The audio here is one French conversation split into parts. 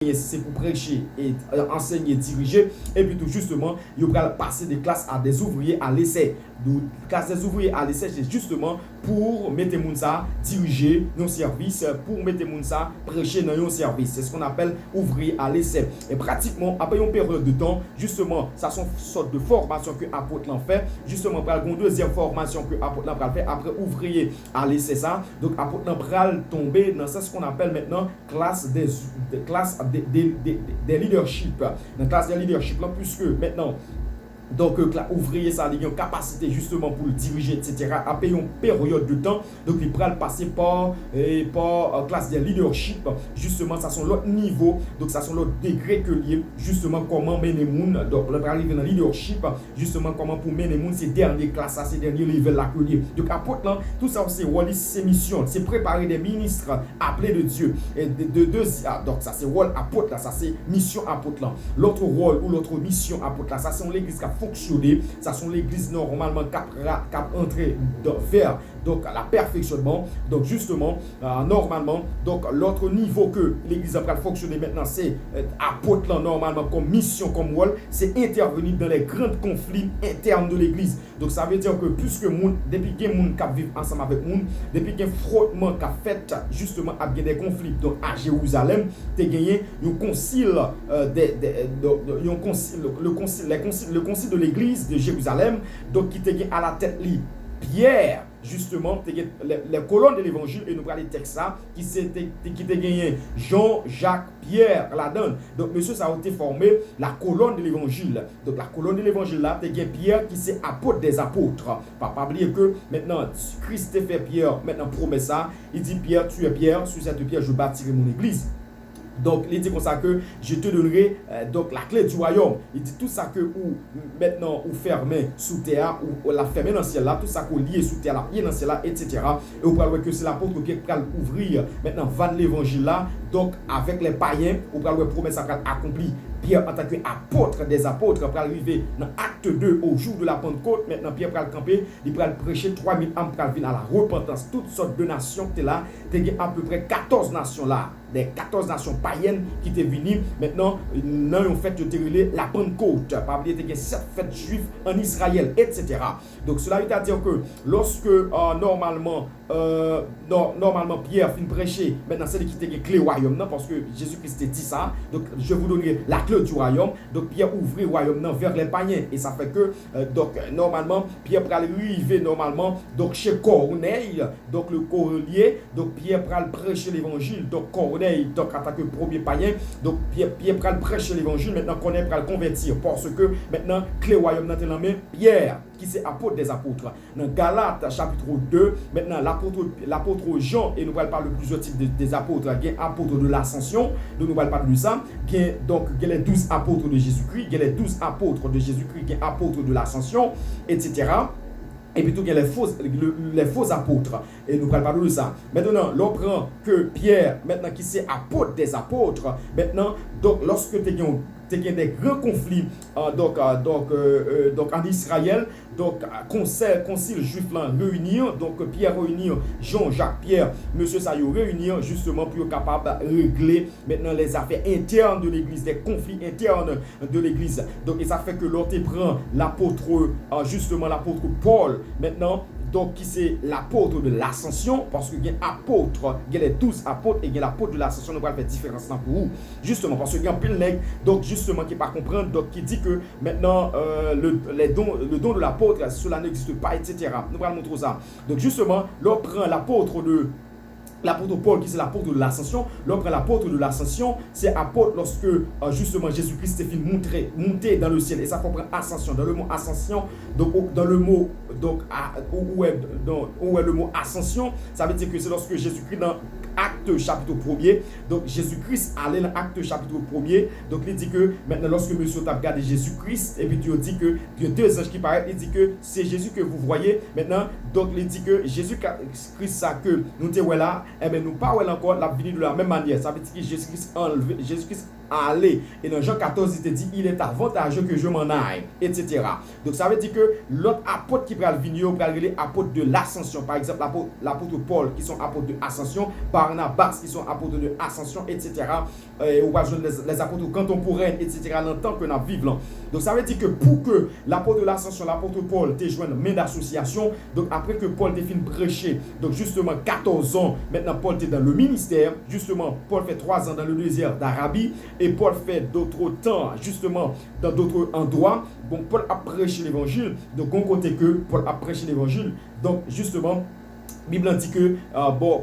c'est pour prêcher et enseigner, diriger, et puis tout justement, il va passer des classes à des ouvriers à l'essai. Donc, classe des ouvriers à l'essai, c'est justement pour mettre les gens diriger nos services, pour mettre les gens prêcher dans nos services. C'est ce qu'on appelle ouvrier à l'essai. Et pratiquement, après une période de temps, justement, ça sont une sorte de formation que l'apôtre l'en fait. Justement, pour une deuxième formation que l'apôtre l'en fait après ouvrier à l'essai ça. Donc, l'apôtre l'en tomber dans ce qu'on appelle maintenant classe des leadership. Dans la classe des leadership, là, puisque maintenant, donc, ouvrier, ça a une capacité justement pour le diriger, etc. Après une période de temps, donc il pourra passer par classe de leadership. Justement, ça sont l'autre niveau, donc ça sont l'autre degré que lié, justement, comment mener les gens. Donc, on va arriver dans le leadership, justement, comment pour mener les gens, ces dernières classes, ces derniers levels là que lié. Donc, apôtre là, tout ça, c'est rôle, c'est mission, c'est préparer des ministres appelés de Dieu. Et donc, ça, c'est rôle apôtre là, ça, c'est mission apôtre là. L'autre rôle ou l'autre mission apôtre là, ça, c'est l'église qui a fonctionner, ça sont l'église normalement qui entrer vers donc la perfectionnement. Donc justement normalement donc l'autre niveau que l'église a fonctionner maintenant, c'est apôtre là, normalement comme mission, comme rôle, c'est intervenir dans les grands conflits internes de l'église. Donc ça veut dire que puisque moun depuis que moun qui vivent ensemble avec moun, depuis que frottement qui a fait justement avec des conflits donc à Jérusalem, tu as gagné un concile le concile de l'église de Jérusalem, donc qui était à la tête li Pierre, justement, les colonnes de l'évangile, et nous prenons les textes ça, qui était gagné Jean, Jacques, Pierre, la donne. Donc, monsieur, ça a été formé la colonne de l'évangile. Donc, la colonne de l'évangile là, c'est Pierre qui c'est apôtre des apôtres. Pas oublier que maintenant, Christ a fait Pierre, maintenant promet ça, il dit Pierre, tu es Pierre, sur cette pierre, je bâtirai mon église. Donc, il dit comme ça que je te donnerai donc la clé du royaume. Il dit tout ça que ou maintenant ou fermé sous terre ou la fermé dans le ciel là, tout ça qu'on lié sous terre là, lié dans le ciel là, etc. Et vous pouvez voir que c'est l'apôtre qui va ouvrir maintenant va l'évangile là. Donc, avec les païens, vous pouvez voir promesse accomplie. Pierre en tant qu'apôtre des apôtres pour arriver dans acte 2 au jour de la Pentecôte. Maintenant Pierre va camper, il va prêcher 3000 âmes pour venir à la repentance. Toutes sortes de nations qui là, il y a à peu près 14 nations là, des 14 nations païennes qui étaient venues. Maintenant, nous ont fait la Pentecôte. Pas oublier qu'il y a 7 fêtes juives en Israël, etc. Donc cela veut dire que lorsque normalement Pierre finit prêcher, maintenant c'est lui qui était clé royaume non, parce que Jésus-Christ dit ça. Donc je vous donnerai la clé du royaume. Donc Pierre ouvrit le royaume non, vers les païens et ça fait que donc normalement Pierre va arriver normalement donc chez Corneille, donc le corelier. Donc Pierre va prêcher l'évangile. Donc Corneille donc en tant que premier païen, donc Pierre va prêcher l'évangile. Maintenant Corneille va le convertir parce que maintenant clé royaume dans la main Pierre qui c'est apôtre des apôtres. Dans Galates chapitre 2, maintenant l'apôtre Jean, et nous allons parler de plusieurs types des apôtres. Il y a apôtre de l'ascension, nous allons parler de ça. Donc il y a les 12 apôtres de Jésus-Christ, il y a les 12 apôtres de Jésus-Christ, il y a apôtres de l'ascension, etc. Et puis tout il y a les faux apôtres. Et nous allons parler de ça. Maintenant, l'on prend que Pierre, maintenant qui c'est apôtre des apôtres, maintenant, donc lorsque tu as des grands conflits donc en Israël, donc concile juif là réunir, donc Pierre réunir Jean, Jacques, Pierre, monsieur ça réunir justement pour être capable de régler maintenant les affaires internes de l'église, des conflits internes de l'église. Donc et ça fait que l'autre prend l'apôtre justement l'apôtre Paul maintenant. Donc, qui c'est l'apôtre de l'ascension, parce qu'il y a apôtre, il y a les 12 apôtres et il y a l'apôtre de l'ascension. Nous allons faire différence là pour vous. Justement, parce qu'il y a un peu de nègre, donc justement, qui ne pas comprendre, donc qui dit que maintenant, le don de l'apôtre, cela n'existe pas, etc. Nous allons montrer ça. Donc, justement, l'on prend l'apôtre Paul qui c'est l'apôtre de l'ascension. L'autre l'apôtre de l'ascension, c'est apôtre lorsque justement Jésus-Christ est fait monter dans le ciel. Et ça comprend ascension. Dans le mot ascension, donc dans le mot donc où est le mot ascension, ça veut dire que c'est lorsque Jésus-Christ dans Acte chapitre 1er, donc Jésus-Christ allait dans Acte chapitre 1er, donc il dit que maintenant lorsque monsieur t'a regardé Jésus-Christ et puis tu dit que il y a deux anges qui paraissent, il dit que c'est Jésus que vous voyez maintenant, donc il dit que Jésus-Christ ça que nous te là, eh bien nous pas encore la venue de la même manière, ça veut dire que Jésus-Christ aller. Et dans Jean 14, il te dit, il est avantageux que je m'en aille, etc. Donc ça veut dire que l'autre apôtre qui pral venir, pral les apôtres de l'ascension. Par exemple, l'apôtre Paul qui sont apôtres de l'ascension, Barnabas qui sont apôtres de l'ascension, etc. Ou pas les apôtres contemporains, etc. dans le temps que nous vivons. Donc ça veut dire que pour que l'apôtre de l'ascension, l'apôtre Paul, te joint main d'association, donc après que Paul te fini prêcher, donc justement 14 ans, maintenant Paul est dans le ministère, justement Paul fait 3 ans dans le désert d'Arabie, et Paul fait d'autres temps, justement, dans d'autres endroits. Bon, Paul a prêché l'évangile, donc on côté que Paul a prêché l'évangile, donc justement, la Bible dit que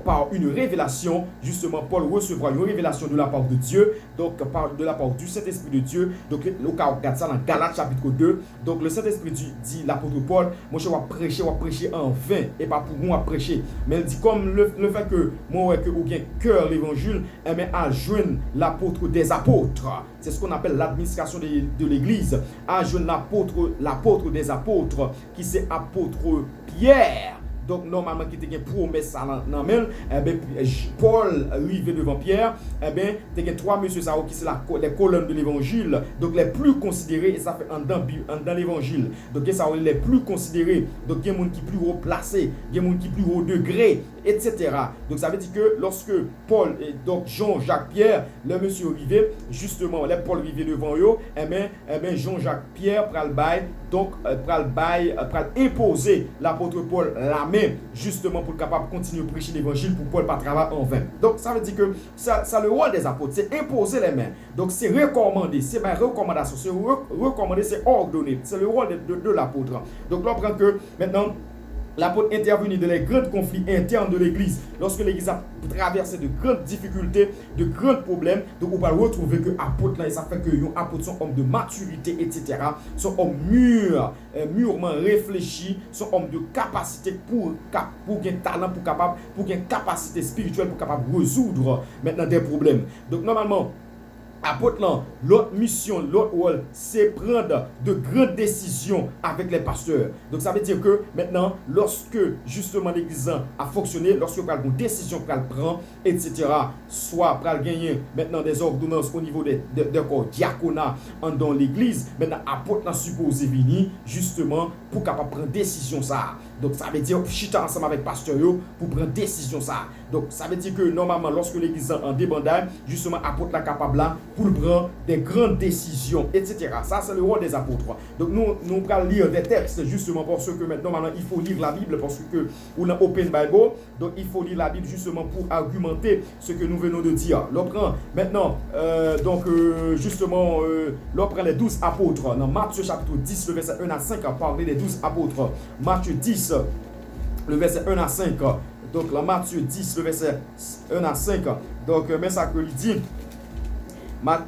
par une révélation, justement, Paul recevra une révélation de la part de Dieu, donc de la part du Saint-Esprit de Dieu. Donc, le cas on regarde ça dans Galates chapitre 2. Donc, le Saint-Esprit dit l'apôtre Paul, moi je vais prêcher en vain et pas pour moi prêcher. Mais il dit comme le fait que moi, que ou bien cœur l'évangile, mais à joindre l'apôtre des apôtres. C'est ce qu'on appelle l'administration de l'église. À joindre l'apôtre des apôtres, qui c'est apôtre Pierre. Donc, normalement, qui était une promesse dans main, Paul arrivé devant Pierre, il y a 3 messieurs qui sont les colonnes de l'évangile, donc les plus considérés, et ça fait dans l'évangile. Donc, ça les plus considérés, donc il y a des gens qui sont plus haut placés, il y a des gens qui sont plus haut degré, etc. Donc, ça veut dire que lorsque Paul et donc Jean-Jacques Pierre, le monsieur arrivé, justement, les Paul arrivé devant eux, Jean-Jacques Pierre pral bail, donc pral imposer l'apôtre Paul la main, justement pour capable continuer à prêcher l'évangile pour Paul pas travailler en vain. Donc ça veut dire que ça le rôle des apôtres, c'est imposer les mains. Donc c'est recommander, c'est ma recommandation, c'est recommander, c'est ordonner, c'est le rôle de l'apôtre. Donc là on prend que maintenant l'apôtre intervenait dans les grands conflits internes de l'église. Lorsque l'église a traversé de grandes difficultés, de grands problèmes, donc on va retrouver que l'apôtre, là, ça fait que les apôtres sont hommes de maturité, etc. Sont hommes mûrement réfléchis, sont hommes de capacité pour gagner talent, pour gagner capacité spirituelle, pour capable résoudre maintenant des problèmes. Donc normalement, apôtre là, l'autre mission, l'autre rôle, c'est prendre de grandes décisions avec les pasteurs. Donc ça veut dire que maintenant, lorsque justement l'église a fonctionné, lorsque vous avez une décision qu'elle prend, etc., soit pour gagner maintenant des ordonnances au niveau des corps diaconat dans l'église, maintenant apôtre là supposé venir justement pour capable prendre décision ça. Donc ça veut dire chita ensemble avec pasteur pour prendre décision ça. Donc ça veut dire que normalement lorsque l'église en débandade, justement apôtre là capable là pour prendre des grandes décisions, etc. Ça c'est le rôle des apôtres. Donc nous allons lire des textes justement parce que maintenant il faut lire la Bible parce que on a Open Bible, donc il faut lire la Bible justement pour argumenter ce que nous venons de dire. L'on prend maintenant justement l'on prend les 12 apôtres dans Matthieu chapitre 10 le verset 1 à 5 à parler des 12 apôtres. Matthieu 10 le verset 1 à 5. Donc la Matthieu 10 le verset 1 à 5. Donc mais ça que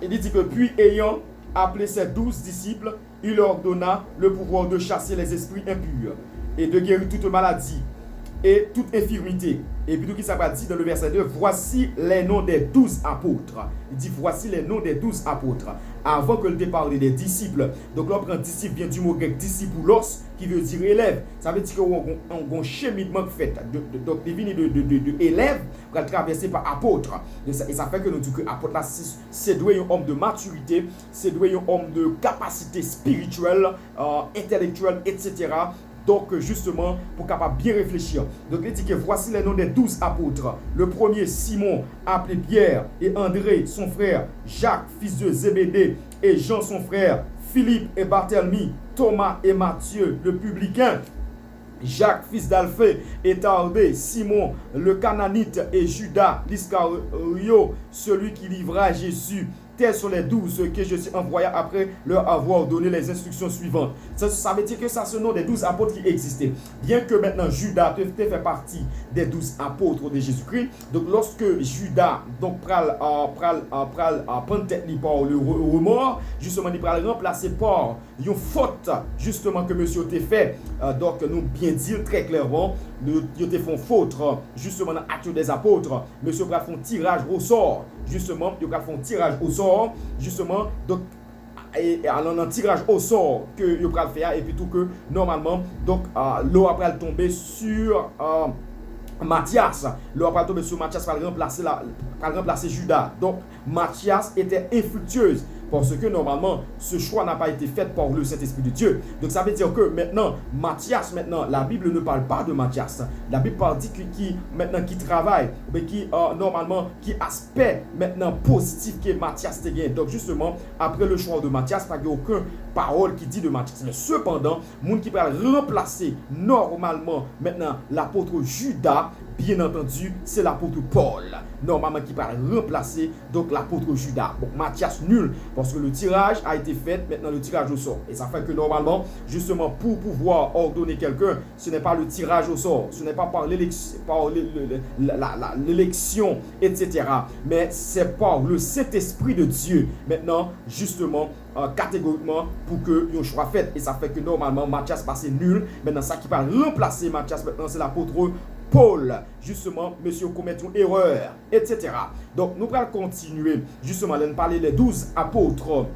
il dit que puis ayant appelé ses 12 disciples, il leur donna le pouvoir de chasser les esprits impurs et de guérir toute maladie et toute infirmité. Et puis, qui ça va dire dans le verset 2, voici les noms des 12 apôtres. Il dit, voici les noms des 12 apôtres. Avant que le départ des disciples. Donc, là, on prend disciple, vient du mot grec discipoulos, qui veut dire élève. Ça veut dire qu'on a un cheminement fait. Donc, il vient de élève pour traverser par apôtre. Et ça fait que nous disons que apôtre, là, c'est doué un homme de maturité, c'est doué un homme de capacité spirituelle, intellectuelle, etc. Donc, justement, pour capable bien réfléchir. Donc, il dit que voici les noms des 12 apôtres. Le premier, Simon, appelé Pierre, et André, son frère, Jacques, fils de Zébédée, et Jean, son frère, Philippe et Barthélemy, Thomas et Matthieu, le publicain, Jacques, fils d'Alphée, et Thaddée, Simon, le Cananite, et Judas, l'Iscario, celui qui livra Jésus. Tels sont les 12 que je suis envoyé après leur avoir donné les instructions suivantes. Ça veut dire que ça, ce nom des 12 apôtres qui existaient. Bien que maintenant Judas fait partie des 12 apôtres de Jésus-Christ. Donc lorsque Judas pral prendre tête par le remords, justement il pral remplacer par une faute justement que monsieur t'a fait. Donc nous bien dire très clairement, ils te font faute justement dans l'acte des apôtres. Monsieur pral font tirage au sort. Justement, ils pral font tirage au sort. Justement, donc et alors un tirage au sort que yo pral faire et puis tout que normalement donc l'eau après tomber sur Mathias. L'eau après tomber sur Mathias va remplacer remplacer Judas. Donc, Matthias était infructueuse. Parce que normalement, ce choix n'a pas été fait par le Saint-Esprit de Dieu. Donc ça veut dire que maintenant, Matthias, la Bible ne parle pas de Matthias. La Bible parle qui travaille, mais qui aspect maintenant positif que Matthias te gagne. Donc justement, après le choix de Matthias, il n'y a aucune parole qui dit de Matthias. Mais cependant, monde qui va remplacer normalement maintenant l'apôtre Judas, bien entendu, c'est l'apôtre Paul. Normalement, qui va remplacer donc l'apôtre Judas. Donc Matthias nul, parce que le tirage a été fait, maintenant le tirage au sort. Et ça fait que normalement, justement, pour pouvoir ordonner quelqu'un, ce n'est pas le tirage au sort, ce n'est pas par l'élection, etc. Mais c'est par le Saint-Esprit de Dieu. Maintenant, justement, catégoriquement, pour que yon choix fait. Et ça fait que normalement, Matthias passé nul. Maintenant, ça qui va remplacer Matthias, maintenant, c'est l'apôtre Paul, justement, monsieur commet une erreur, etc. Donc, nous allons continuer, justement, à parler des 12 apôtres.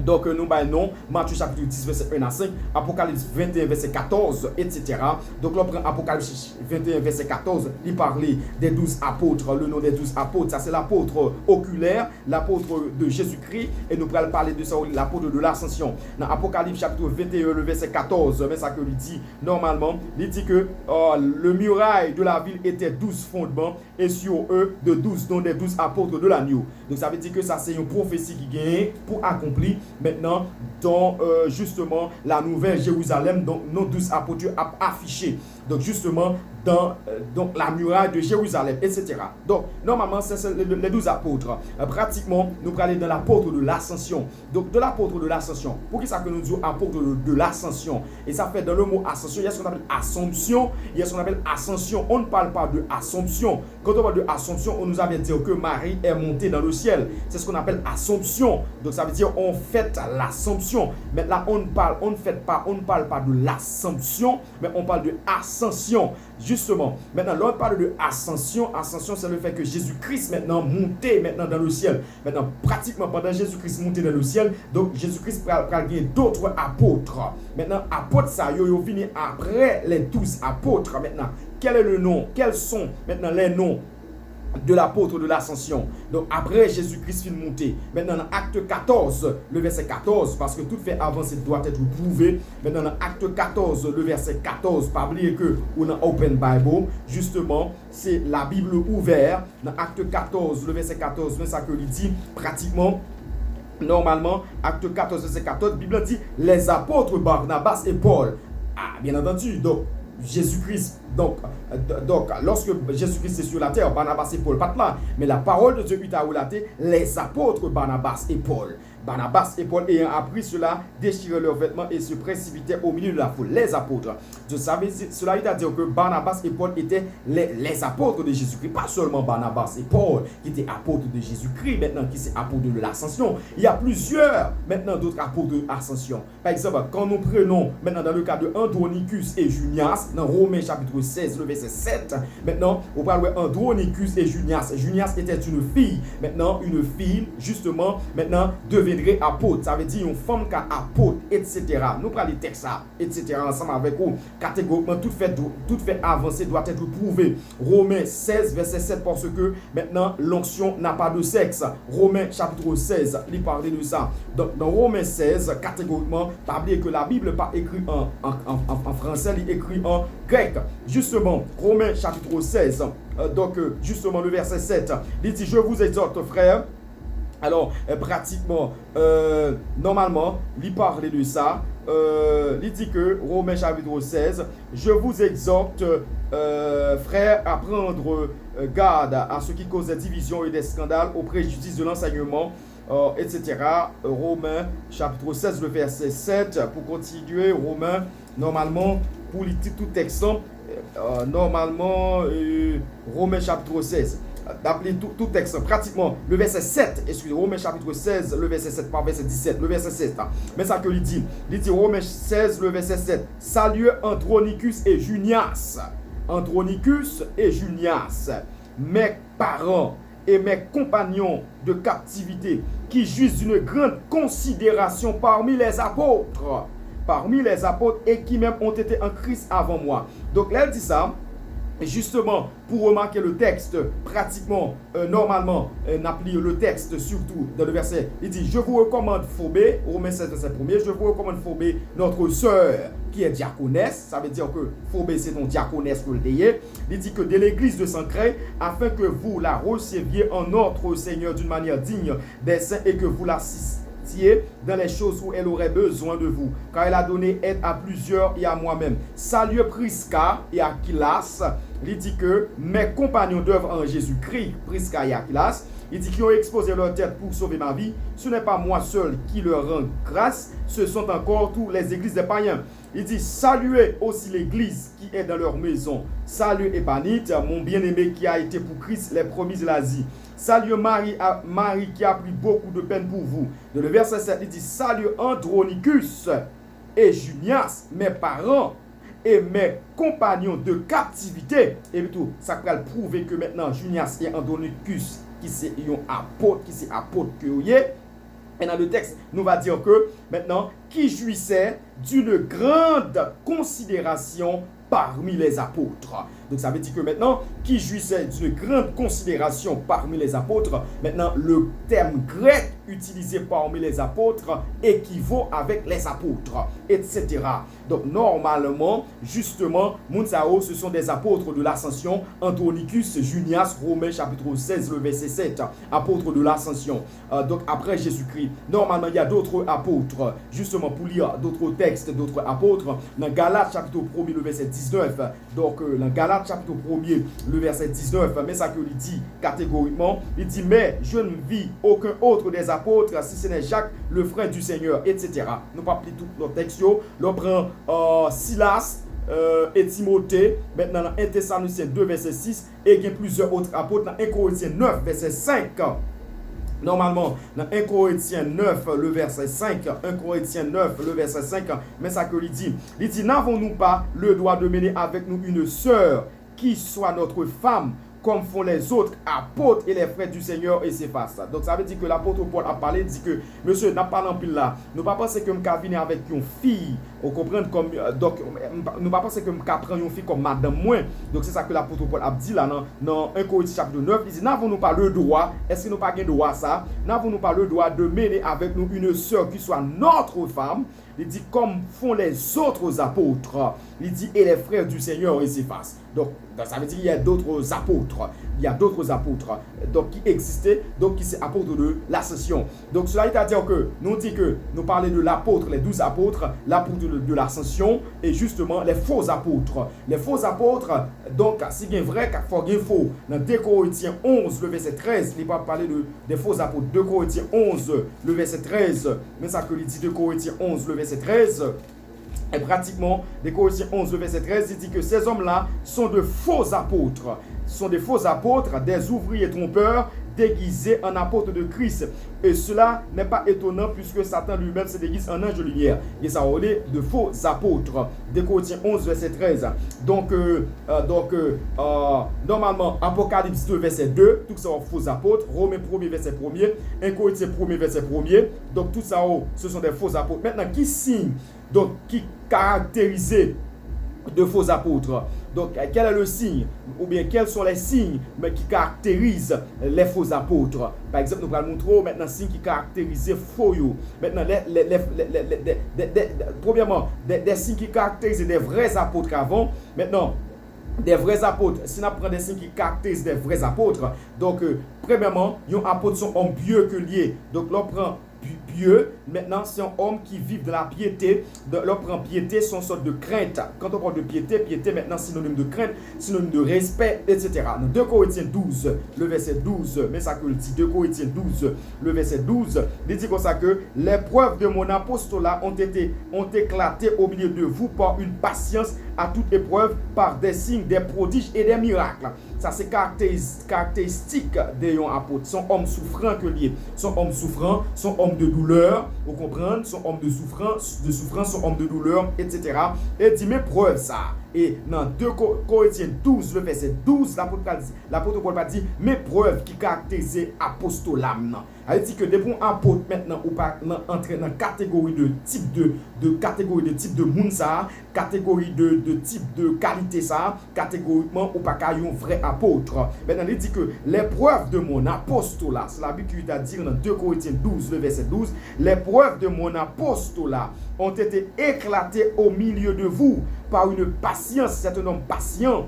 Donc, nous non, Matthieu chapitre 10, verset 1 à 5, Apocalypse 21, verset 14, etc. Donc, là, on prend Apocalypse 21, verset 14, il parlait des 12 apôtres. Le nom des 12 apôtres, ça c'est l'apôtre oculaire, l'apôtre de Jésus-Christ, et nous allons parler de ça, l'apôtre de l'ascension. Dans Apocalypse chapitre 21, le verset 14, mais ça que lui dit, normalement, il dit que le muraille de la ville était 12 fondements, et sur eux, de 12, dont des 12 apôtres de l'agneau. Donc, ça veut dire que ça c'est une prophétie qui gagne pour accomplir maintenant dans justement la nouvelle Jérusalem, donc nos 12 apôtres affichés, donc justement dans donc la muraille de Jérusalem, etc. Donc normalement c'est les 12 apôtres. Pratiquement nous allons aller dans l'apôtre de l'ascension. Donc de l'apôtre de l'ascension, pour qui ça que nous disons apôtre de l'ascension, et ça fait dans le mot ascension, il y a ce qu'on appelle assomption, il y a ce qu'on appelle ascension. On ne parle pas de assomption. Quand on parle de assomption, on nous avait dit que Marie est montée dans le ciel, c'est ce qu'on appelle assomption. Donc ça veut dire on fait l'assomption. Mais là on ne parle pas de l'assomption, mais on parle de ascension. Justement, maintenant, là on parle de ascension. Ascension, c'est le fait que Jésus-Christ maintenant monté maintenant dans le ciel. Maintenant, pratiquement pendant Jésus-Christ monté dans le ciel, donc Jésus-Christ va gagner d'autres apôtres. Maintenant, apôtres, ça, yo fini après les 12 apôtres. Maintenant, quel est le nom? Quels sont maintenant les noms de l'apôtre de l'ascension? Donc après Jésus-Christ fin monté. Maintenant dans acte 14, le verset 14, parce que tout fait avancer doit être prouvé. Maintenant dans acte 14, le verset 14, pas oublier que on a Open Bible, justement, c'est la Bible ouverte. Dans acte 14, le verset 14, c'est ça que il dit pratiquement. Normalement, acte 14, verset 14, la Bible dit les apôtres Barnabas et Paul. Ah, bien entendu, donc Jésus-Christ, donc lorsque Jésus-Christ est sur la terre, Barnabas et Paul pas là, mais la parole de Dieu a relaté les apôtres Barnabas et Paul. Barnabas et Paul ayant appris cela, déchirèrent leurs vêtements et se précipitèrent au milieu de la foule. Les apôtres. Cela veut dire que Barnabas et Paul étaient les apôtres de Jésus-Christ. Pas seulement Barnabas et Paul qui étaient apôtres de Jésus-Christ, maintenant qui sont apôtres de l'ascension. Il y a plusieurs maintenant d'autres apôtres de l'ascension. Par exemple, quand nous prenons maintenant dans le cas de Andronicus et Junias, dans Romains chapitre 16, le verset 7, maintenant on parle de Andronicus et Junias. Junias était une fille. Maintenant, une fille, justement, maintenant deviendrait apôtre, ça veut dire une femme qui a apôtre, etc. Nous prenons les textes, etc. ensemble avec vous. Catégoriquement, tout fait avancer doit être prouvé. Romains 16, verset 7, parce que maintenant, l'onction n'a pas de sexe. Romains chapitre 16, il parlait de ça. Donc, dans Romains 16, catégoriquement, pas oublier que la Bible n'est pas écrite en français, elle est écrite en grec. Justement, Romains chapitre 16, donc, justement, le verset 7, il dit, je vous exhorte, frères. Alors, pratiquement, normalement, il parlait de ça. Il dit que, Romains chapitre 16, je vous exhorte, frères, à prendre garde à ce qui cause des divisions et des scandales au préjudice de l'enseignement, etc. Romains chapitre 16, le verset 7. Pour continuer, Romains, normalement, pour lire tout texte, normalement, Romains chapitre 16. D'appeler tout texte, pratiquement le verset 7, excusez-moi, Romains chapitre 16, le verset 7, par verset 17, le verset 7. Mais ça que il dit Romains 16, le verset 7, saluez Andronicus et Junias. Andronicus et Junias, mes parents et mes compagnons de captivité, qui jouissent d'une grande considération parmi les apôtres et qui même ont été en Christ avant moi. Donc là, elle dit ça. Et justement, pour remarquer le texte, pratiquement, normalement, on applique le texte surtout dans le verset. Il dit, je vous recommande Phobé, Romains 7, verset 1er, je vous recommande Phobé, notre sœur, qui est diaconesse. Ça veut dire que Phobé, c'est ton diaconesse que le déyé. Il dit que de l'église de Saint-Cré, afin que vous la receviez en notre Seigneur d'une manière digne des saints et que vous l'assistiez dans les choses où elle aurait besoin de vous, car elle a donné aide à plusieurs et à moi-même. Salut Prisca et Aquilas. Il dit que mes compagnons d'œuvre en Jésus-Christ, Prisca et Aquilas, il dit qu'ils ont exposé leur tête pour sauver ma vie. Ce n'est pas moi seul qui leur rend grâce, ce sont encore tous les églises des païens. Il dit, saluez aussi l'église qui est dans leur maison. Salut Épanite, mon bien-aimé qui a été pour Christ les promis de l'Asie. Salut Marie qui a pris beaucoup de peine pour vous. Dans le verset 7, il dit, salut Andronicus et Junias, mes parents et mes compagnons de captivité. Et tout, ça peut prouver que maintenant Junias et Andronicus, qui sont apôtres, que vous voyez. Et dans le texte, nous va dire que maintenant, qui jouissait d'une grande considération parmi les apôtres. Donc ça veut dire que maintenant, qui jouissait d'une grande considération parmi les apôtres, maintenant le terme grec utilisé parmi les apôtres équivaut avec les apôtres, etc. Donc normalement, justement, Mounsao, ce sont des apôtres de l'ascension, Andronicus, Junias, Romains chapitre 16, le verset 7, apôtres de l'ascension. Donc après Jésus-Christ, normalement il y a d'autres apôtres, justement pour lire d'autres textes, d'autres apôtres, dans Galates chapitre 1, le verset 19, donc dans Galates chapitre 1, le verset 19, mais ça que il dit catégoriquement, il dit, mais je ne vis aucun autre des apôtres, si ce n'est Jacques, le frère du Seigneur, etc. Nous pas appeler tout nos textes, nous prend Silas et Timothée, maintenant dans 1 Thessaloniciens 2, verset 6, et il y a plusieurs autres apôtres dans 1 Corinthiens 9, verset 5. Normalement, dans 1 Corinthiens 9, le verset 5, 1 Corinthiens 9, le verset 5, mais ça que il dit, n'avons-nous pas le droit de mener avec nous une sœur qui soit notre femme, comme font les autres apôtres et les frères du Seigneur et ses faces. Donc ça veut dire que l'apôtre Paul a parlé, dit que, monsieur, n'a pas l'empile là, nous pas penser que nous venir avec une fille, on comprend comme, donc, nous pas penser que nous prendre une fille comme madame moins. Donc c'est ça que l'apôtre Paul a dit là, dans 1 Corinthiens chapitre 9, il dit, n'avons-nous pas le droit, est-ce que nous pas le droit ça, n'avons-nous pas le droit de mener avec nous une sœur qui soit notre femme, il dit comme font les autres apôtres, il dit, et les frères du Seigneur et ses faces. Donc ça veut dire qu'il y a d'autres apôtres. Il y a d'autres apôtres donc, qui existaient, donc qui sont apôtres de l'ascension. Donc cela est à dire que nous dit que nous parlons de l'apôtre, les 12 apôtres, l'apôtre de l'ascension et justement les faux apôtres. Les faux apôtres, donc si bien vrai qu'il faut bien faux. Dans 2 Corinthiens 11, le verset 13, il va parler des faux apôtres. 2 Corinthiens 11, le verset 13, mais ça que il dit 2 Corinthiens 11, le verset 13. Et pratiquement, 2 Corinthiens 11, le verset 13, il dit que ces hommes-là sont de faux apôtres. Sont des faux apôtres, des ouvriers trompeurs, déguisés en apôtres de Christ. Et cela n'est pas étonnant puisque Satan lui-même se déguise en ange de lumière. Et ça relève de faux apôtres. 2 Corinthiens 11, verset 13. Donc, normalement, Apocalypse 2, verset 2, tout ça faux apôtres. Romains 1, verset 1er. 1 Corinthiens 1, verset 1er. Donc, tout ça, ce sont des faux apôtres. Maintenant, qui signe, donc, qui caractérise de faux apôtres? Donc, quel est le signe? Ou bien, quels sont les signes qui caractérisent les faux apôtres? Par exemple, nous allons montrer maintenant signes qui caractérisent faux. Maintenant, premièrement, des signes qui caractérisent des vrais apôtres avant. Maintenant, des vrais apôtres, si on prend des signes qui caractérisent des vrais apôtres, donc, premièrement, les apôtres sont hommes pieux que liés. Donc, l'on prend pieux, maintenant c'est un homme qui vit de la piété. L'on prend piété, son sorte de crainte. Quand on parle de piété, piété maintenant synonyme de crainte, synonyme de respect, etc. Dans 2 Corinthiens 12, le verset 12, mais ça que le dit 2 Corinthiens 12, le verset 12, il dit comme ça que les preuves de mon apostolat ont éclaté au milieu de vous par une patience à toute épreuve, par des signes, des prodiges et des miracles. Ça c'est caractéristique des apôtres. Sont hommes souffrants que liés. Sont hommes souffrants, sont hommes de douleur, vous comprenez? Sont hommes de souffrance, sont hommes de douleur, etc. Et dit mes preuves ça. Et dans 2 Corinthiens 12, le verset 12, l'apôtre Paul va dire, mes preuves qui caractérisent apostolat. Elle dit que depuis un apôtre maintenant, ou pas entrer dans la catégorie de type de monde ça, catégorie de type de qualité ça, catégoriquement ou pas qu'un vrai apôtre. Maintenant, il dit que les preuves de mon apostolat, c'est la Bible qui à dire dans 2 Corinthiens 12, le verset 12, les preuves de mon apostolat ont été éclatées au milieu de vous par une patience, c'est un homme patient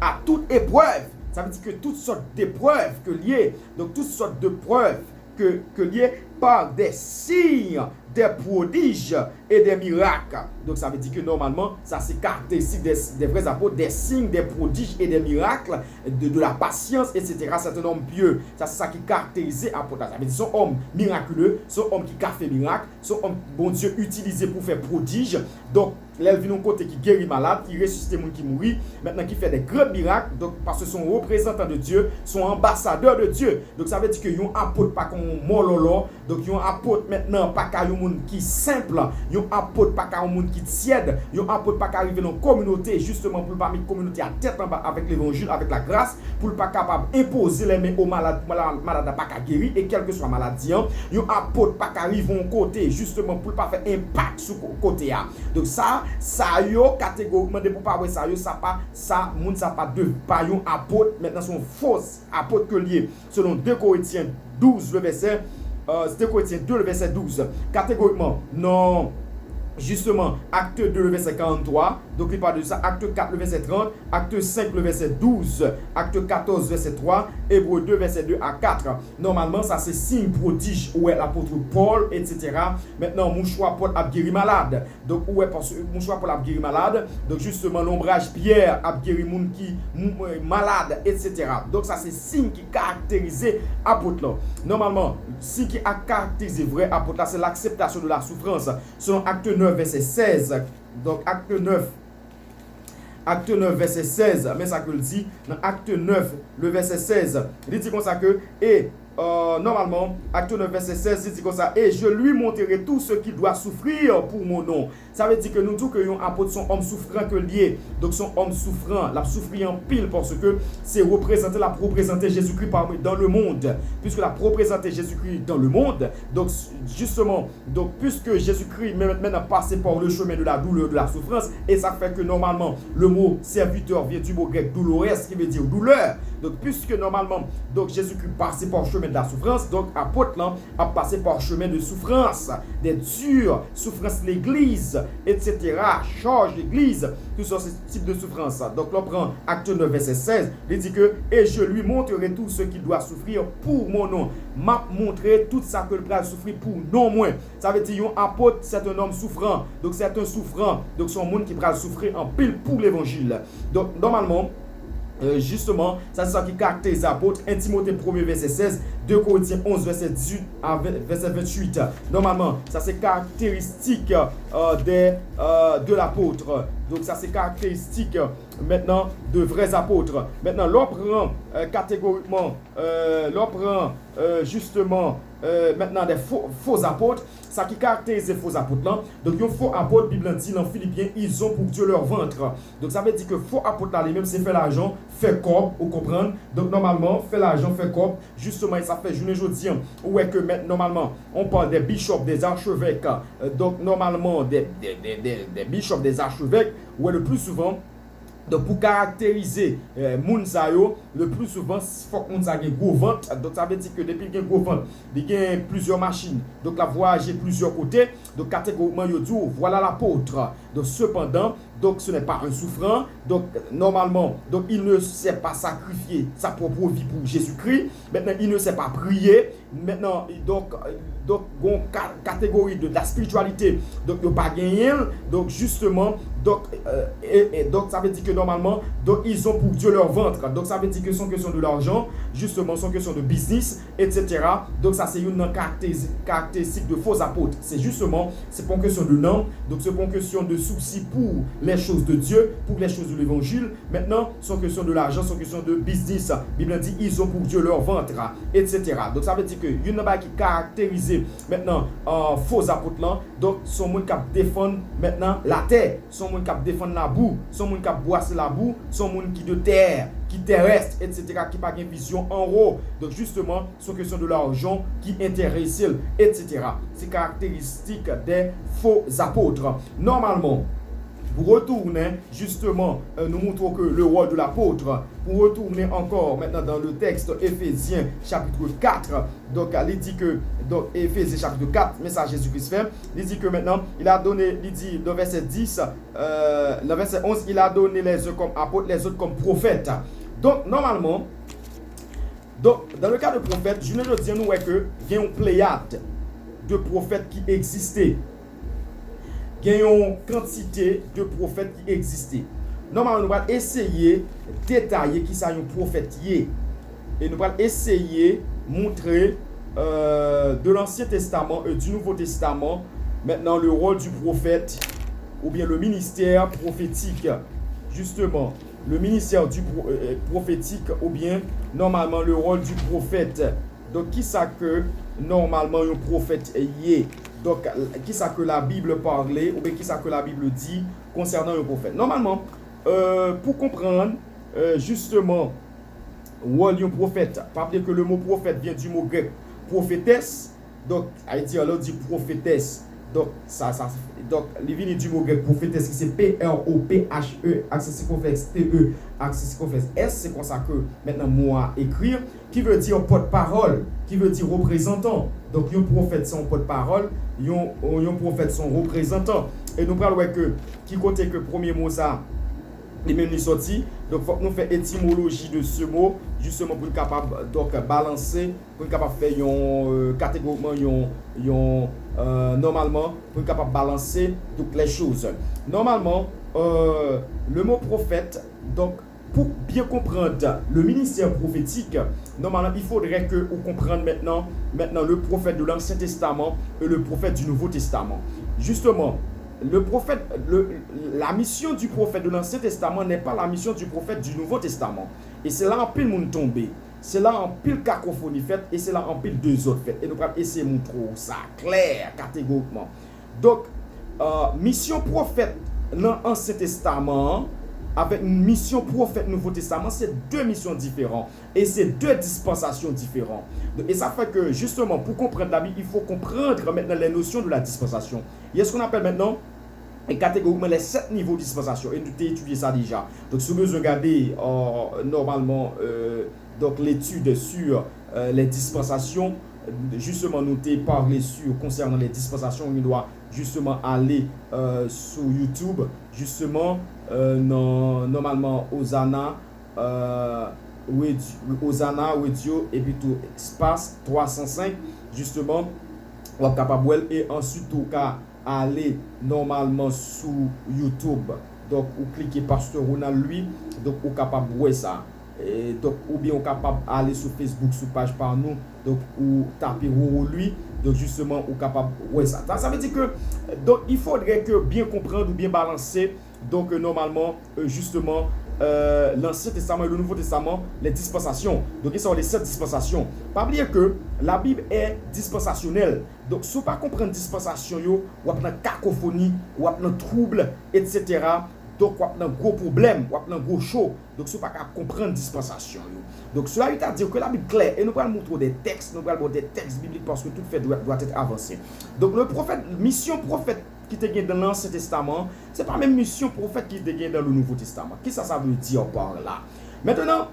à toute épreuve. Ça veut dire que toutes sortes d'épreuves que liées, donc toutes sortes de preuves que liées par des signes, des prodiges et des miracles. Donc ça veut dire que normalement, ça c'est caractéristique des vrais apôtres, des signes, des prodiges et des miracles, de la patience, etc. C'est un homme pieux. Ça c'est ça qui caractérise apôtre. Ça veut dire son homme miraculeux, son homme qui a fait miracle, son homme, bon Dieu, utilisé pour faire prodige. Donc, elle vient d'un côté qui guérit malade, qui ressuscite les gens qui mourent, maintenant qui fait des grands miracles, donc parce que son représentant de Dieu, son ambassadeur de Dieu. Donc ça veut dire que yon apôtre pas comme mololo, donc yon apôtre maintenant pas qu'un monde qui simple, yon apôtre pas qu'un monde qui tiède, yon apôtre pas qu'arriver dans la communauté justement pour pas mettre la communauté à tête en bas avec l'évangile, avec la grâce, pour pas capable imposer les mains aux malades, malade pas qu'à guérir et quelle que soit maladie, yon apôtre pas qu'arriver en côté justement pour pas faire impact sur côté là. Donc ça yo catégoriquement de pour pas voir ça yo ça pas ça moun ça pas de pas yon apôtre maintenant son faux apôtre que lié selon 2 Corinthiens 12 le verset 2 Corinthiens 2 le verset 12 catégoriquement non. Justement, acte 2, le verset 43, donc il parle de ça, acte 4, le verset 30, acte 5, le verset 12, acte 14, verset 3, Hébreux 2, verset 2 à 4. Normalement, ça c'est signe prodige, où est l'apôtre Paul, etc. Maintenant, mouchoir Paul a guéri malade. Donc, où est parce que mouchoir Paul a guéri malade. Donc, justement, l'ombrage Pierre a guéri moun qui malade, etc. Donc, ça c'est signe qui caractérise apôtre là. Normalement, signe qui a caractérisé vrai apôtre là, c'est l'acceptation de la souffrance. Selon acte 9, verset 16. Donc, acte 9, verset 16. Mais ça que le dit, dans acte 9, le verset 16, il dit comme ça que, normalement, acte 9, verset 16, il dit comme ça, et je lui montrerai tout ce qu'il doit souffrir pour mon nom. Ça veut dire que nous, tout que un apôtre, son homme souffrant que lié. Donc, son homme souffrant, l'a souffrir en pile parce que c'est représenter Jésus-Christ dans le monde. Puisque la représenter Jésus-Christ dans le monde, donc, justement, donc, puisque Jésus-Christ maintenant a passé par le chemin de la douleur, de la souffrance, et ça fait que normalement, le mot serviteur vient du mot grec douloureux, qui veut dire douleur. Donc, puisque normalement, donc Jésus-Christ passé par le chemin de la souffrance, donc apôtre là a passé par le chemin de souffrance, des dures, souffrance de l'église, etc. Charge l'église, tout ça, ce type de souffrance. Donc, l'on prend acte 9, verset 16, il dit que, et je lui montrerai tout ce qu'il doit souffrir pour mon nom. M'a montré tout ça que le père souffrir pour non moins. Ça veut dire, un apôtre, c'est un homme souffrant. Donc, c'est un souffrant. Donc, c'est un monde qui va souffrir en pile pour l'évangile. Donc, normalement, justement, ça c'est ça qui caractérise l'apôtre. 1 Timothée 1 verset 16, 2 Corinthiens 11 verset 18 à verset 28. Normalement, ça c'est caractéristique de l'apôtre. Donc ça c'est caractéristique maintenant de vrais apôtres. Maintenant, l'on prend catégoriquement, l'on prend justement maintenant des faux apôtres. Ça qui caractérise les faux apôtres là. Donc, les faux apôtres, Bible dit dans Philippiens, ils ont pour Dieu leur ventre. Donc, ça veut dire que faux apôtres là, les mêmes, c'est faire l'argent, faire corps, vous comprenez. Donc, normalement, faire l'argent, faire corps, justement, ça fait journée aujourd'hui. Où est que normalement, on parle des bishops, des archevêques. Donc, normalement, des bishops, des archevêques, où est le plus souvent. Donc, pour caractériser moun sa yo, le plus souvent, il faut que moun sa gen gros ventre. Donc, ça veut dire que depuis qu'il y a un gros ventre, il y a plusieurs machines. Donc, la voyager plusieurs côtés. Donc, catégoriquement, yo dit, voilà l'apôtre. Donc, cependant, donc ce n'est pas un souffrant. Donc, normalement, donc, il ne sait pas sacrifier sa propre vie pour Jésus-Christ. Maintenant, il ne sait pas prier. Maintenant, donc catégorie de la spiritualité. Donc, il n'y a pas gagné. Donc, justement, donc ça veut dire que normalement, donc, ils ont pour Dieu leur ventre. Donc, ça veut dire que c'est une question de l'argent, justement, c'est une question de business, etc. Donc, ça, c'est une caractéristique de faux apôtres. C'est justement, c'est pas une question de nom, donc c'est pas une question de souci pour les choses de Dieu, pour les choses de l'évangile. Maintenant, c'est une question de l'argent, c'est une question de business. La Bible dit, ils ont pour Dieu leur ventre, etc. Donc, ça veut dire que il y a qui caractérise maintenant faux apôtres là. Donc, son monde qui défend maintenant la terre, son monde qui défend la boue, son monde qui boisse la boue, son monde qui de terre, qui terrestre, etc., qui n'a pas de vision en haut. Donc justement, c'est question de l'argent qui intéresse, etc. C'est caractéristique des faux apôtres. Normalement, pour retourner, justement, nous montrons que le rôle de l'apôtre, pour retourner encore maintenant dans le texte Éphésiens chapitre 4, donc il dit que, donc Éphésiens chapitre 4, message Jésus-Christ fait, il dit que maintenant, il a donné, il dit dans verset 10, le verset 11, il a donné les uns comme apôtres, les autres comme prophètes. Donc, normalement, donc, dans le cas de prophète, je ne veux dire nous que il y a une pléiade de prophètes qui existaient. Il y a une quantité de prophètes qui existaient. Normalement, nous allons essayer de détailler qui sont les prophètes. Et nous allons essayer de montrer de l'Ancien Testament et du Nouveau Testament, maintenant le rôle du prophète ou bien le ministère prophétique. Justement, le ministère du prophétique ou bien normalement le rôle du prophète. Donc, qui ça que normalement un prophète est? Donc, qui ça que la Bible parlait ou bien qui ça que la Bible dit concernant un prophète? Normalement, pour comprendre justement rôle d'un prophète, pas dire que le mot prophète vient du mot grec prophétesse. Donc, on dit prophétesse. Donc, donc, il vient du mot grec prophétesse qui c'est P-R-O-P-H-E, accès circonflexe T-E, accès circonflexe S. C'est comme ça que maintenant moi écrire, qui veut dire porte-parole, qui veut dire représentant. Donc, un prophète son porte-parole, un prophète son représentant. Et nous parlons que, qui côté que premier mot ça, les mêmes sorti. Donc, il faut que nous fassions étymologie de ce mot, justement pour être capable de balancer, pour être capable de faire catégoriquement, normalement, pour être capable de balancer toutes les choses. Normalement, le mot prophète, donc, pour bien comprendre le ministère prophétique, normalement, il faudrait que vous compreniez maintenant le prophète de l'Ancien Testament et le prophète du Nouveau Testament. Justement, le prophète, la mission du prophète de l'Ancien Testament n'est pas la mission du prophète du Nouveau Testament. Et c'est là en pile monde tombé. C'est là en pile cacophonie faite et c'est là en pile deux autres faites. Et nous allons essayer de montrer ça clair, catégoriquement. Donc, mission prophète dans l'Ancien Testament avec une mission prophète Nouveau Testament, c'est deux missions différentes et c'est deux dispensations différentes. Et ça fait que justement, pour comprendre la Bible, il faut comprendre maintenant les notions de la dispensation. Il y a ce qu'on appelle maintenant et catégoriquement les 7 niveaux de dispensation. Et nous avons étudié ça déjà. Donc, si vous regardez normalement donc l'étude sur les dispensations, justement, nous avons parlé sur concernant les dispensations, on doit justement aller sur YouTube, justement, normalement, Hosanna, Radio, et puis tout espace 305, justement, on est capable et ensuite, tout cas, aller normalement sur YouTube. Donc, vous cliquez Pasteur Ronald lui, donc vous êtes capable de voir ça. Et donc, ou bien vous êtes capable d'aller sur Facebook, sur page par nous, donc vous tapez lui, donc justement vous êtes capable de voir ça. Ça veut dire que donc, il faudrait que bien comprendre ou bien balancer, donc normalement, justement, l'Ancien Testament et le Nouveau Testament, les dispensations. Donc, ils sont les 7 dispensations. Pas oublier que la Bible est dispensationnelle. Donc, si vous ne pas comprendre dispensation, vous avez une cacophonie, vous avez un trouble, etc. Donc, vous avez un gros problème, vous avez un gros show. Donc, si vous ne pas comprendre dispensation. Donc, cela veut dire que la Bible est claire. Et nous allons montrer des textes, nous allons montrer des textes bibliques parce que tout fait doit être avancé. Donc, le prophète, mission prophète qui te gagne dans l'Ancien Testament, ce n'est pas la même mission prophète qui te gagne dans le Nouveau Testament. Qu'est-ce que ça veut dire par là? Maintenant,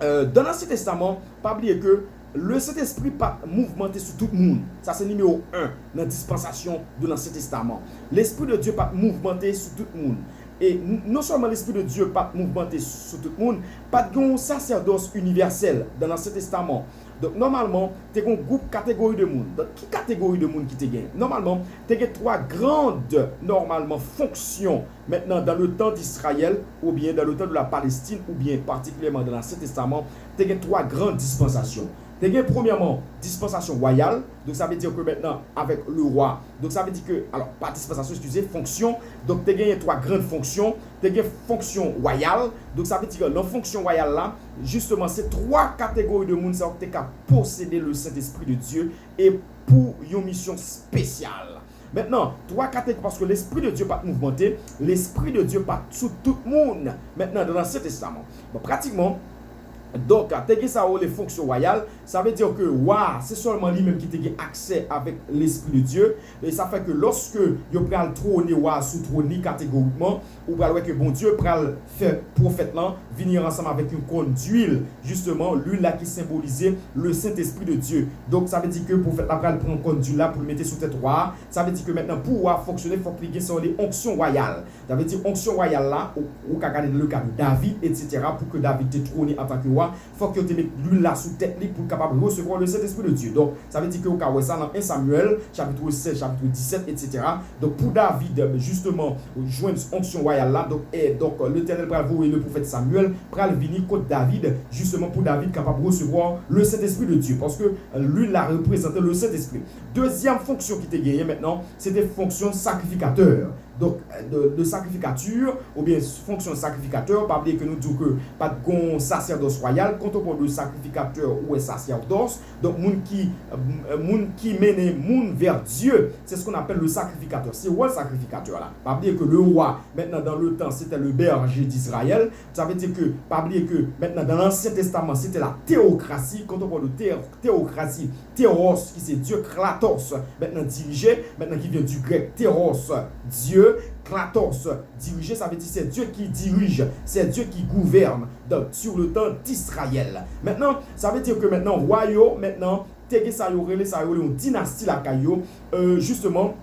dans l'Ancien Testament, pas oublier que le Saint-Esprit pas mouvementé sur tout le monde. Ça, c'est numéro 1 dans la dispensation de l'Ancien Testament. L'Esprit de Dieu pas mouvementé sur tout le monde. Et non seulement l'Esprit de Dieu pas mouvementé sur tout le monde, pas de sacerdoce universel dans l'Ancien Testament. Donc, normalement, tu as un groupe catégorie de monde. Donc, qui catégorie de monde qui te gagne? Normalement, tu as 3 grandes, normalement, fonctions maintenant dans le temps d'Israël, ou bien dans le temps de la Palestine, ou bien particulièrement dans l'Ancien Testament, tu as 3 grandes dispensations. Tu as premièrement dispensation royale, donc ça veut dire que maintenant avec le roi, donc ça veut dire que, alors pas dispensation, excusez, fonction, donc tu as 3 grandes fonctions, tu as fonction royale, donc ça veut dire que la fonction royale là, justement c'est 3 catégories de monde qui ont posséder le Saint-Esprit de Dieu et pour une mission spéciale. Maintenant, trois catégories, parce que l'Esprit de Dieu pas mouvementé, l'Esprit de Dieu pas sous tout le monde. Maintenant, dans l'Ancien Testament. Bon, pratiquement, donc, ça les fonctions royales, ça veut dire que c'est seulement lui-même qui a accès avec l'Esprit de Dieu. Et ça fait que lorsque il prend le trône sous trône catégoriquement, ou que bon Dieu prend le fait prophète là, venir ensemble avec une cône d'huile, justement, l'huile là qui symbolisait le Saint-Esprit de Dieu. Donc, ça veut dire que le prophète là prend une cône d'huile là pour le mettre sous tête roi. Ça veut dire que maintenant, pour fonctionner, il faut qu'il y ait les onctions royales. Ça veut dire onction royale là, ou qu'à regarder le cas de David, etc., pour que David te trône en tant que roi. Il faut que tu mettes l'huile là sous tête pour capable de recevoir le Saint-Esprit de Dieu. Donc, ça veut dire que vous avez ça dans 1 Samuel, chapitre 16, chapitre 17, etc. Donc, pour David, justement, joindre onction royale là, donc l'Éternel va vous et le prophète Samuel va venir contre David, justement pour David capable de recevoir le Saint-Esprit de Dieu. Parce que l'huile a représenté le Saint-Esprit. Deuxième fonction qui était gagnée maintenant, c'était fonction sacrificateur. Donc, de sacrificature, ou bien fonction sacrificateur, pas oublier que nous disons que pas de sacerdoce royal, quand on parle de sacrificateur ou sacerdoce, donc, moun qui mène moun vers Dieu, c'est ce qu'on appelle le sacrificateur. C'est quoi le sacrificateur là? Pas oublier que le roi, maintenant dans le temps, c'était le berger d'Israël. Ça veut dire que, pas oublier que maintenant dans l'Ancien Testament, c'était la théocratie. Quand on parle de théocratie, théos, qui c'est Dieu, kratos, maintenant dirigé, maintenant qui vient du grec théos, Dieu. Kratos, diriger, ça veut dire c'est Dieu qui dirige, c'est Dieu qui gouverne donc, sur le temps d'Israël. Maintenant, ça veut dire que maintenant, royaume, maintenant, ça y a une dynastie la caillou, justement,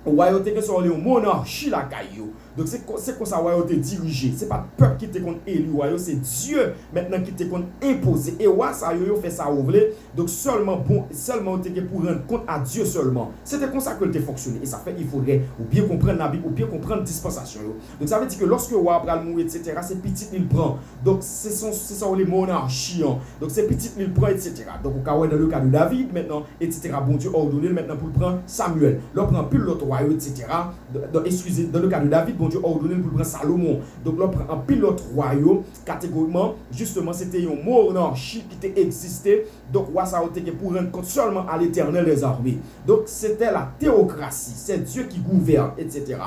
royauté qui une monarchie la caillou. Donc c'est comme ça royauté dirigé. C'est pas le peuple qui te compte élu royauté, c'est Dieu maintenant qui te compte imposé. Et ça yo fait ça ouvler. Donc seulement pour rendre compte à Dieu seulement. C'était comme ça que le fonctionné. Et ça fait il faudrait ou bien comprendre la Bible ou bien comprendre dispensation. Donc ça veut dire que lorsque roi pral mourir etc. c'est petit il prend. Donc c'est ça les monarchies. Donc c'est petit il prend etc. Donc au dans le cas de David maintenant etc. Bon Dieu ordonné maintenant pour prendre Samuel. L'on prend plus l'autre royauté etc. Excusez dans le cas de David bon Dieu ordonné pour prendre Salomon. Donc là prend un pilote royaume catégoriquement justement c'était une monarchie qui était existé. Donc roi ça était pour rendre compte seulement à l'Éternel des armées. Donc c'était la théocratie, c'est Dieu qui gouverne etc.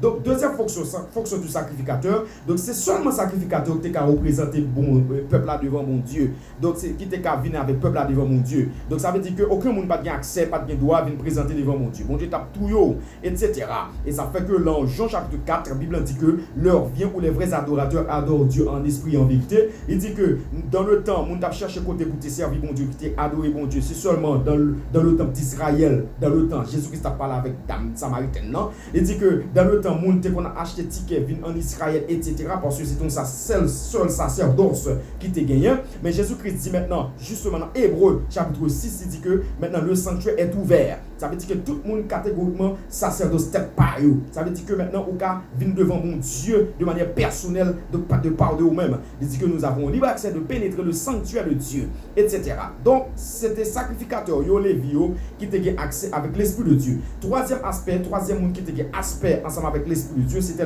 Donc deuxième fonction du sacrificateur, donc c'est seulement sacrificateur qui a représenté bon peuple là devant mon Dieu. Donc c'est qui a venir avec peuple là devant mon Dieu. Donc ça veut dire que aucun monde pas de accès, pas de droit à venir présenter devant mon Dieu. Mon Dieu tape tout yo etc. Et ça fait que dans Jean chapitre 4, la Bible dit que l'heure vient où les vrais adorateurs adorent Dieu en esprit et en vérité. Il dit que dans le temps, mon t'a cherché côté pour te servir mon Dieu, qui t'a adoré mon Dieu, c'est seulement dans le temps d'Israël, dans le temps Jésus-Christ a parlé avec dame samaritaine, non? Il dit que dans le temps moun te qu'on a acheté ticket vin en Israël etc. parce que c'est ton seul sacerdoce qui te gagné. Mais Jésus-Christ dit maintenant justement dans Hébreux chapitre 6 il dit que maintenant le sanctuaire est ouvert. Ça veut dire que tout le monde catégoriquement sacerdoce tête par eux. Ça veut dire que maintenant au cas vient devant mon Dieu de manière personnelle de part de vous-même. Il dit que nous avons libre accès de pénétrer le sanctuaire de Dieu etc. Donc c'était sacrificateur yo Lévio qui te gagne accès avec l'esprit de Dieu. Troisième monde qui te gagne aspect ensemble avec l'esprit de Dieu, c'était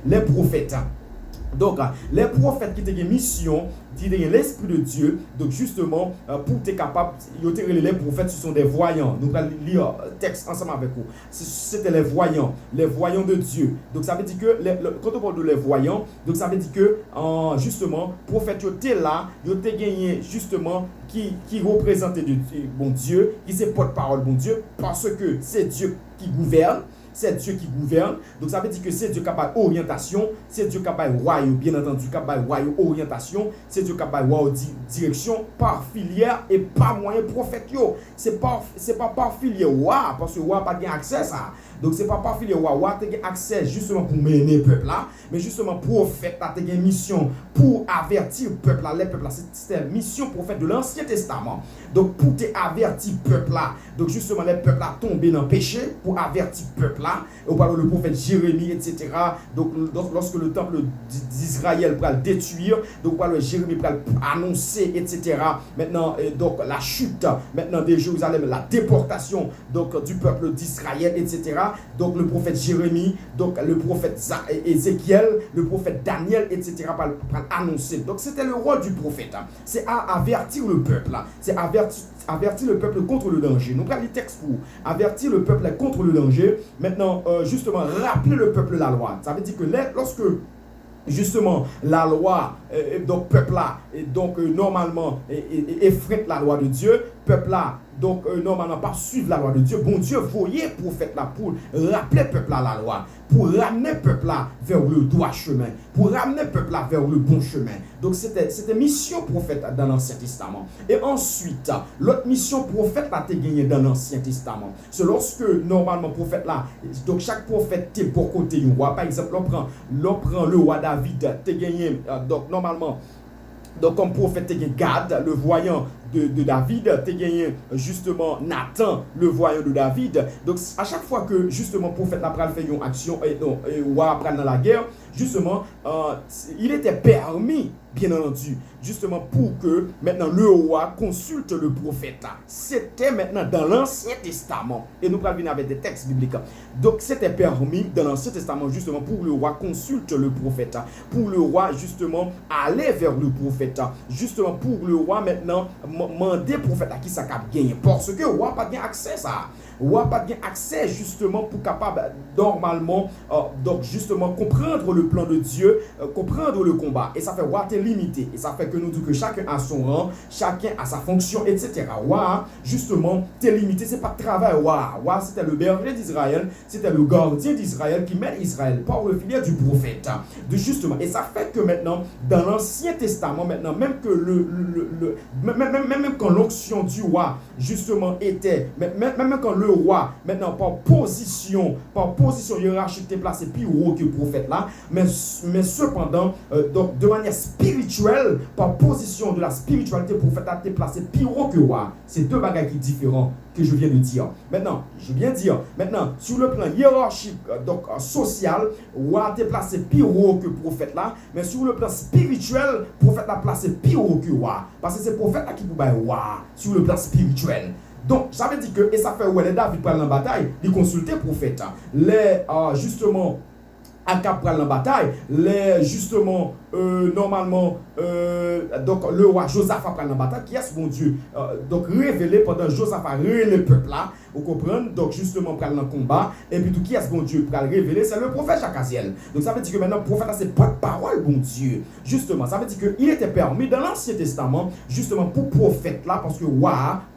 les prophètes. Donc, les prophètes qui ont une mission, qui ont l'esprit de Dieu, donc justement, pour être capable, les prophètes, ce sont des voyants. Nous allons lire le texte ensemble avec vous. C'était les voyants de Dieu. Donc, ça veut dire que, quand on parle de les voyants, donc ça veut dire que, justement, prophètes étaient là, ils ont gagné, justement, qui représentait bon Dieu, qui c'est porte-parole bon Dieu, parce que c'est Dieu qui gouverne. C'est Dieu qui gouverne. Donc ça veut dire que c'est Dieu qui a orientation, c'est Dieu qui a royaume, bien entendu, qui a royaume orientation, c'est Dieu qui a royaume direction par filière et par moyen prophète. C'est pas par filière roi, parce que roi n'a pas accès à ça. Donc c'est pas par filière roi, tu as accès justement pour mener le peuple là, mais justement prophète, tu as une mission pour avertir le peuple là, les peuples là, c'est une mission prophète de l'Ancien Testament. Donc pour te avertir le peuple là, donc justement les peuples là tombés dans le péché, pour avertir le peuple là, on parle le prophète Jérémie, etc. Donc lorsque le temple d'Israël va le détruire, donc on parle Jérémie va annoncer, etc. Maintenant, donc la chute maintenant de Jérusalem, la déportation donc du peuple d'Israël, etc. Donc le prophète Jérémie, donc le prophète Ézéchiel, le prophète Daniel, etc. va annoncer. Donc c'était le rôle du prophète. C'est à avertir le peuple. C'est avertit le peuple contre le danger. Nous prenons les textes pour avertir le peuple contre le danger. Maintenant, justement, rappeler le peuple la loi. Ça veut dire que lorsque justement la loi, donc peuple là, donc normalement effraie la loi de Dieu, peuple là, donc normalement pas suivre la loi de Dieu. Bon Dieu voyait prophète là pour rappeler peuple là la loi, pour ramener peuple là vers le droit chemin, pour ramener peuple là vers le bon chemin. Donc c'était mission prophète dans l'Ancien Testament. Et ensuite, l'autre mission prophète là t'es gagné dans l'Ancien Testament. C'est lorsque normalement prophète là, donc chaque prophète t'es pour côté un roi. Par exemple, on prend le roi David, t'es gagné donc normalement. Donc, comme prophète, tu as Gad, le voyant de David, tu as gagné justement Nathan, le voyant de David. Donc, à chaque fois que justement prophète a fait une action et roi dans la guerre, justement, il était permis, bien entendu, justement pour que maintenant le roi consulte le prophète. C'était maintenant dans l'Ancien Testament. Et nous parlons avec des textes bibliques. Donc, c'était permis dans l'Ancien Testament, justement, pour le roi consulte le prophète. Pour le roi, justement, aller vers le prophète. Justement, pour le roi, maintenant, demander prophète à qui ça a gagné. Parce que le roi n'a pas accès à ça. Le roi n'a pas accès, justement, pour capable, normalement, donc, justement, comprendre le plan de Dieu, comprendre le combat. Et ça fait roi t'es limité. Et ça fait que nous disons que chacun a son rang, chacun a sa fonction, etc. Roi, justement, t'es limité. C'est pas de travail. Roi, c'était le berger d'Israël, c'était le gardien d'Israël qui mène Israël par le filet du prophète. Justement. Et ça fait que maintenant, dans l'Ancien Testament, maintenant, même que même quand l'onction du roi, justement, était, même quand le roi, maintenant, par position hiérarchique, était placé plus haut que le prophète là, mais cependant, donc, de manière spirituelle, par position de la spiritualité, le prophète a été placé plus haut que le roi. C'est deux bagages qui sont différents que je viens de dire. Maintenant, sur le plan hiérarchique, donc social, roi a été placé plus haut que le prophète là, mais sur le plan spirituel, le prophète a placé plus haut que le roi. Parce que c'est le prophète là qui peut être roi sur le plan spirituel. Donc, ça veut dire que, et ça fait où les David prennent la bataille, ils consultent le prophète. Justement, Akab prend la bataille, justement, normalement, donc le roi Josaphat prend la bataille, qui est mon Dieu, donc révélé pendant Josaphat, le peuple là, vous comprenez, donc justement prend le combat, et puis tout qui est mon Dieu pour révéler, c'est le prophète Jacaziel. Donc ça veut dire que maintenant, le prophète c'est pas de parole, bon Dieu. Justement, ça veut dire qu'il était permis dans l'Ancien Testament, justement pour prophète là, parce que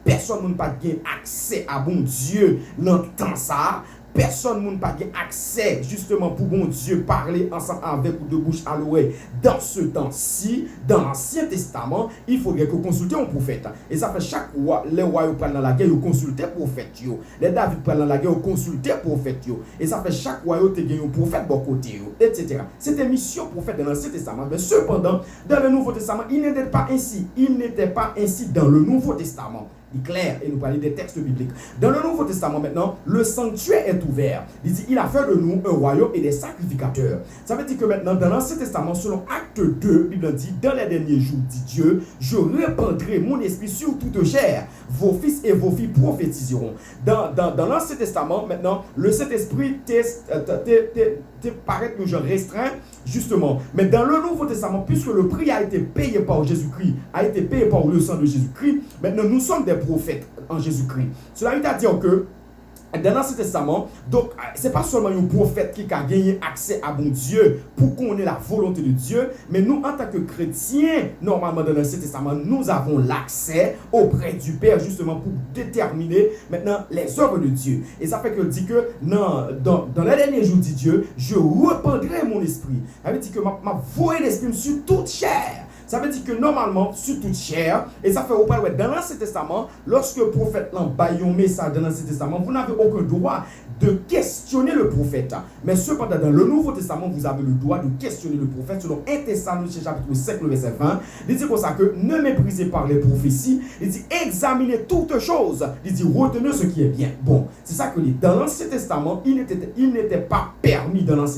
personne n'a pas accès à bon Dieu dans le temps ça. Personne n'a pas accès justement pour bon Dieu parler ensemble avec ou de bouche à l'oreille. Dans ce temps-ci, dans l'Ancien Testament, il faudrait que consulter un prophète. Et ça fait chaque roi, les rois qui prennent dans la guerre, ils consultent le prophète. Les David prennent dans la guerre, ils consultent le prophète. Et ça fait chaque roi qui a un prophète de côté, etc. C'était mission prophète dans l'Ancien Testament. Mais cependant, dans le Nouveau Testament, il n'était pas ainsi. Il n'était pas ainsi dans le Nouveau Testament. Il est clair, et nous parlons des textes bibliques. Dans le Nouveau Testament maintenant, le sanctuaire est ouvert. Il dit, il a fait de nous un royaume et des sacrificateurs. Ça veut dire que maintenant, dans l'Ancien Testament, selon Acte 2, il dit, dans les derniers jours, dit Dieu, je répandrai mon esprit sur toute chair. Vos fils et vos filles prophétiseront. Dans l'Ancien Testament, maintenant, le Saint-Esprit paraît que je restreins, justement. Mais dans le Nouveau Testament, puisque le prix a été payé par Jésus-Christ, a été payé par le sang de Jésus-Christ, maintenant nous sommes des prophètes en Jésus-Christ. Cela veut dire que dans l'Ancien Testament, donc c'est pas seulement un prophète qui a gagné accès à bon Dieu pour qu'on ait la volonté de Dieu, mais nous en tant que chrétiens, normalement dans l'Ancien Testament, nous avons l'accès auprès du Père justement pour déterminer maintenant les œuvres de Dieu. Et ça fait que dit que dans les derniers jours, dit Dieu, je répandrai mon esprit. Ça veut dire que ma voix l'esprit sur toute chair. Ça veut dire que normalement, sur toute chair, et ça fait au parler dans l'Ancien Testament, lorsque le prophète l'envoie un message dans l'Ancien Testament, vous n'avez aucun droit de questionner le prophète. Mais cependant, dans le Nouveau Testament, vous avez le droit de questionner le prophète. Selon 1 Thessaloniciens chapitre 5, verset 20, il dit comme ça que ne méprisez pas les prophéties, il dit examinez toutes choses, il dit retenez ce qui est bien. Bon, c'est ça que dit. Dans l'Ancien Testament, il n'était pas permis dans l'Ancien